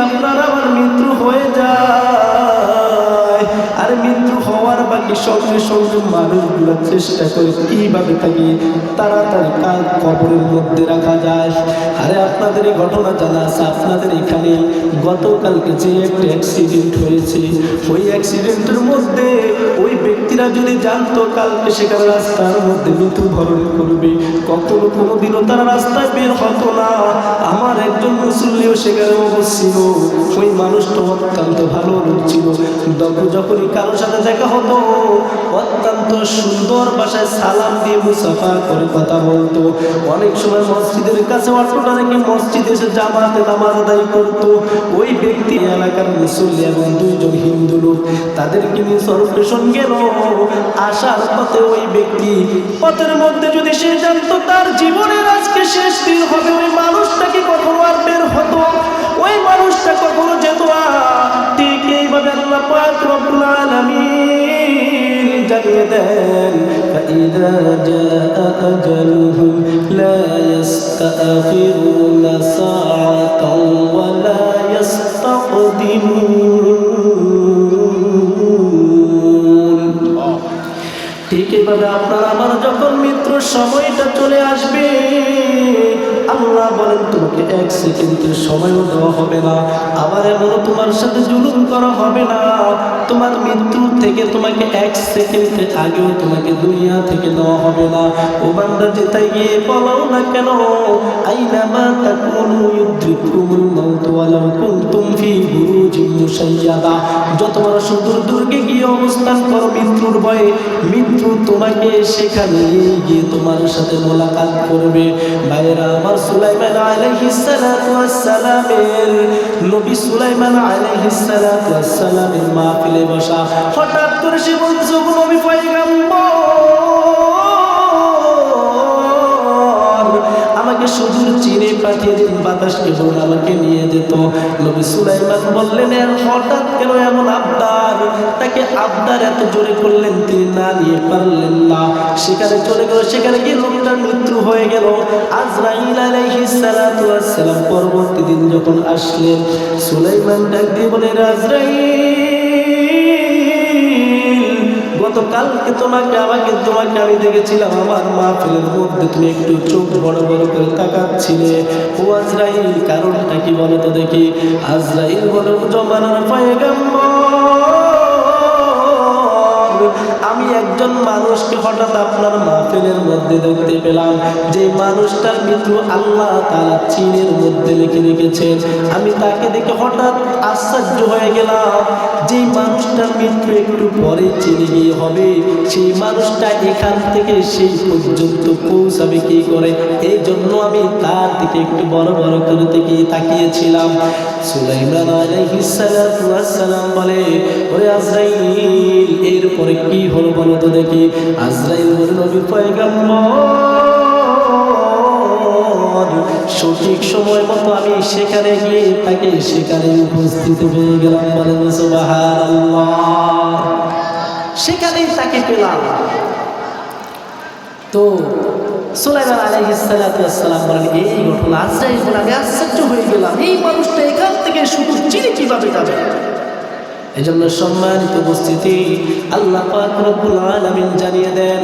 আপনার আমার মৃত্যু হয়ে যায়, আর মৃত্যু হওয়ার বাকি সঙ্গে সঙ্গে মানুষগুলো চেষ্টা করে কিভাবে তাকে তাড়াতাড়ি কাল কবরের মধ্যে রাখা যায়। আরে আপনাদের এই ঘটনা জানা আছে, আপনাদের এখানে গতকালকে যে একটা অ্যাক্সিডেন্ট হয়েছে, ওই অ্যাক্সিডেন্টের মধ্যে ওই ব্যক্তিরা যদি জানতো কালকে সেখানে রাস্তার মধ্যে মৃত্যুবরণ করবে, কখনো কোনোদিনও তারা রাস্তায় বের হতো না। আমার একজন মুসল্লিও সেখানে অবস্থিত, ওই মানুষটা অত্যন্ত ভালো লোক ছিল। যখনই কারোর সাথে দেখা হতো অত্যন্ত সুন্দর ভাষায় সালাম দিয়ে মুসাফা করে কথা বলতো। অনেক সময় মসজিদের কাছে অটোটা রেখে মসজিদে এসে জামাতে নামাজ আদায় করতো। ওই ব্যক্তি এলাকার মুসল্লি এবং দুইজন হিন্দু লোক, তাদেরকে নিয়ে সরপেশন গেল। আসার পথে ওই ব্যক্তি পথের মধ্যে যদি সে জানতো তার জীবনের আজকে শেষ দিন হবে, ওই মানুষটাকে কখনো আর বের হতো, ওই মানুষটা কখনো যেত না। ঠিক এইভাবে আল্লাহ পাক রব্বুল আলামিন জানিয়ে দেন, فإذا جاء أجلهم لا يستأخرون ساعة ولا يستقدمون। ঠিক এইভাবে আপনার আমার যখন মৃত্যুর সময়টা চলে আসবে, আল্লাহ বলেন তোমাকে এক সেকেন্ডের সময়ও দেওয়া হবে না, আবার এমনও তোমার সাথে জুলুম করা হবে না। তোমার মৃত্যু থেকে তোমাকে এক সেকেন্ডের আগেও তোমাকে দুনিয়া থেকে দেওয়া হবে না। ও বান্দা যেটাই গিয়ে বলো না কেন, আইনামা তাকুনু ইউদ্রিকুমুল মাউত ওয়ালাউ কুনতুম ফি বুরুজিন মুশাইয়াদা। যত বড় সুদূর দুর্গে গিয়ে অবস্থান করো মৃত্যুর ভয়ে, মৃত্যু তোমাকে সেখানে গিয়ে তোমার সাথে মোলাকাত করবে। ভাইরা আমার, সুলাইমান আলাইহিস সালাতু ওয়াস সালামের নবী সুলাইমান আলাইহিস সালাতু ওয়াস সালামের মাহফিলে বসা, হঠাৎ করে সে বলছে, ও নবী পয়গম্বর, আমাকে সুদূর চীনে পাঠিয়ে দিন, বাতাসকে বলুন আমাকে নিয়ে যেত। নবী সুলাইমান বললেন, হঠাৎ কেন এমন আবদার? তাকে আবদার এত জোরে করলেন, তিনি না নিয়ে পারলেন না। সেখানে চলে গেল, সেখানে গিয়ে লোকটার মৃত্যু হয়ে গেল। আজরাইল আলাইহিস সালাতু ওয়াস সালাম পরবর্তী দিন যখন আসলেন, সুলাইমান ডাক দিয়ে বলে, আজরাইল, গতকালকে তোমাকে আমি দেখেছিলাম আমার মাহফিলের মধ্যে, তুমি একটু চোখ বড় বড় করে তাকাচ্ছিলে। ও আজরাইল, কারণটা কি বলো তো দেখি। আজরাইল বলে, জমানার পয়গম্বর, আমি একজন মানুষকে হঠাৎ আপনার মাহফিলের মধ্যে দেখতে পেলাম, যে মানুষটার মৃত্যু আল্লাহ তাআলা চীনের মধ্যে লিখে রেখেছেন। আমি তাকে দেখে হঠাৎ আশ্চর্য হয়ে গেলাম, যে মানুষটার মৃত্যু একটু পরে চীনে গিয়ে হবে, সেই মানুষটা এখান থেকে সেই পর্যন্ত পৌঁছাবে কি করে, এই জন্য আমি তার দিকে একটু বড় বড় করে তাকিয়েছিলাম। সুলাইমান আলাইহিস সালাতু ওয়াস সালাম বলে, ওরে আজরাইল, এরপরে কি হলো বলো তো দেখি। আজরাইল বলে, নবী পয়গম্বর, সঠিক সময় মতো আমি সেখানে গিয়ে তাকে সেখানে উপস্থিত হয়ে গেলাম। বলেন সুবহানাল্লাহ। সেখানেই তাকে পেলাম। তো সুলাইমান আলাইহিস সালাতু ওয়াস সালাম বলেন, এই ঘটনা আজরাইল বলে আমি আশ্চর্য হয়ে গেলাম, এই মানুষটা এখান থেকে শুধু চীনে কিভাবে যাবে। এজন্য সম্মানিত উপস্থিতি, আল্লাহ পাক রব্বুল আলামিন জানিয়ে দেন,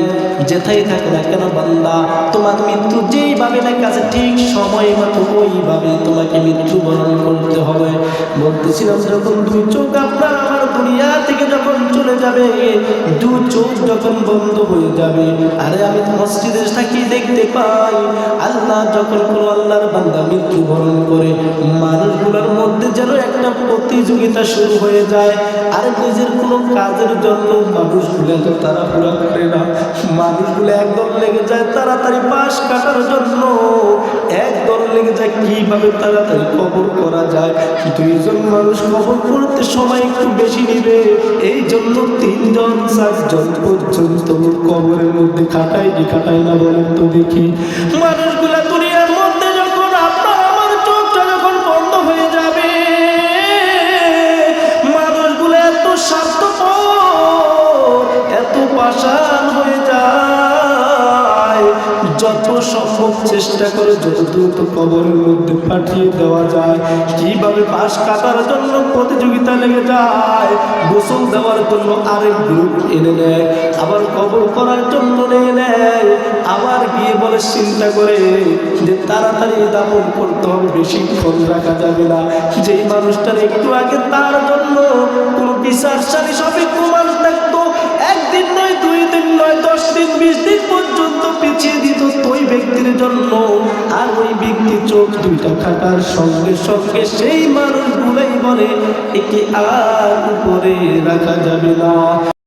যেথায় থাকো না কেন বান্দা, তোমার মৃত্যু যেইভাবে না কাছে ঠিক সময় মতো ওইভাবে তোমাকে মৃত্যুবরণ করতে হবে। বলতেছিলাম, যখন দুই চোখ আপনার আমার দুনিয়া থেকে যখন চলে যাবে, দু চোখ যখন বন্ধ হয়ে যাবে, আরে আমি মসজিদে থাকি দেখতে পাই, আল্লাহ যখন কোনো আল্লাহর বান্দা মৃত্যুবরণ করে, মানুষগুলোর মধ্যে যেন একটা প্রতিযোগিতা শুরু হয়ে যায়। আর নিজের কোনো কাজের জন্য মানুষগুলো এত তাড়াহুড়া করে না, মানুষগুলো একদল লেগে যায় তাড়াতাড়ি পাশ কাটার জন্য, একদল লেগে যায় কিভাবে তাড়াতাড়ি কবর করা যায়। দুইজন মানুষ কবর করতে সময় একটু বেশি নিবে, এই জন্য 3 জন 4 জন পর্যন্ত কবরের মধ্যে খাটায় না বলেন তো দেখি। মানুষগুলা দুনিয়ার মধ্যে যখন আপনার আমার চোখটা যখন বন্ধ হয়ে যাবে, মানুষগুলো এত স্বার্থপর, এত পাষাণ হয়ে যায়, যত সম্ভব চেষ্টা করে যত দ্রুত কবরের মধ্যে পাঠিয়ে দেওয়া যায়। কিভাবে পাশ কাটার জন্য প্রতিযোগিতা লেগে যায়, গোসল দেওয়ার জন্য আরেক গ্রুপ এনে নেয়, আবার কবর করার জন্য নিয়ে নেয়, আবার গিয়ে বলে চিন্তা করে যে তাড়াতাড়ি দাফন করতে হবে, বেশিক্ষণ রাখা যাবে না। যেই মানুষটার একটু আগে তার জন্য কোনো বিচারশালী সঠিক প্রমাণ থাকতো, একদিন নয়, 2 দিন নয়, 10 দিন 20 দিন পর্যন্ত পিছিয়ে দিত ওই ব্যক্তির জন্য, আর ওই ব্যক্তি চোখ দুইটা কাটার সঙ্গে সঙ্গে সেই মানুষগুলাই বলে একে আর উপরে রাখা যাবে না।